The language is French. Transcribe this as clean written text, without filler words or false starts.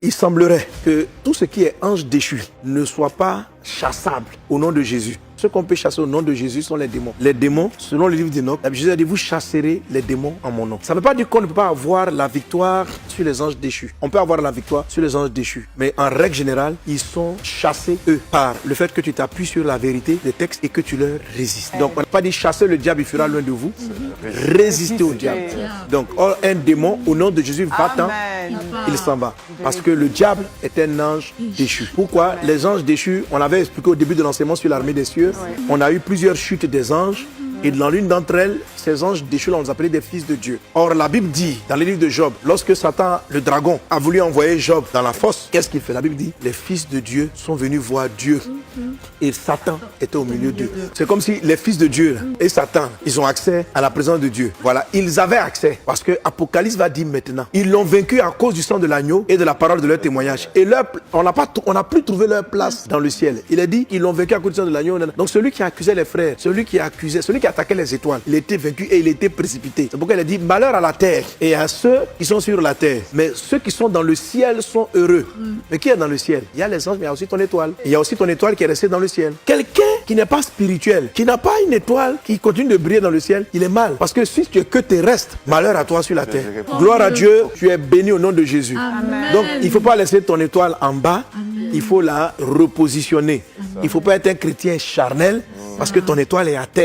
Il semblerait que tout ce qui est ange déchu ne soit pas chassable au nom de Jésus. Ce qu'on peut chasser au nom de Jésus sont les démons. Les démons, selon le livre d'Enoch, Jésus a dit, vous chasserez les démons en mon nom. Ça ne veut pas dire qu'on ne peut pas avoir la victoire sur les anges déchus. On peut avoir la victoire sur les anges déchus. Mais en règle générale, ils sont chassés, eux, par le fait que tu t'appuies sur la vérité des textes et que tu leur résistes. Donc, on n'a pas dit chasser le diable, il fera loin de vous. Résister au diable. Donc, un démon, au nom de Jésus, va-t'en, il s'en va. Parce que le diable est un ange déchu. Pourquoi? Les anges déchus, on l'avait expliqué au début de l'enseignement sur l'armée des cieux. On a eu plusieurs chutes des anges. Et dans l'une d'entre elles, ces anges déchus, on les appelait des fils de Dieu. Or, la Bible dit, dans le livre de Job, lorsque Satan, le dragon, a voulu envoyer Job dans la fosse, qu'est-ce qu'il fait? La Bible dit, les fils de Dieu sont venus voir Dieu. Et Satan était au milieu d'eux. C'est comme si les fils de Dieu et Satan, ils ont accès à la présence de Dieu. Voilà, ils avaient accès. Parce que Apocalypse va dire maintenant, ils l'ont vaincu à cause du sang de l'agneau et de la parole de leur témoignage. Et on n'a plus trouvé leur place dans le ciel. Il a dit, ils l'ont vaincu à cause du sang de l'agneau. Donc celui qui accusait les frères, celui qui attaquait les étoiles, il était vaincu et il était précipité. C'est pourquoi il a dit, malheur à la terre et à ceux qui sont sur la terre. Mais ceux qui sont dans le ciel sont heureux. Mais qui est dans le ciel? Il y a les anges, mais il y a aussi ton étoile. Et il y a aussi ton étoile qui est restée dans le ciel. Quelqu'un qui n'est pas spirituel, qui n'a pas une étoile, qui continue de briller dans le ciel, il est mal. Parce que si tu es que terrestre, malheur à toi sur la terre. Gloire à Dieu, tu es béni au nom de Jésus. Amen. Donc, il ne faut pas laisser ton étoile en bas. Amen. Il faut la repositionner. Il ne faut pas être un chrétien charnel parce que ton étoile est à terre.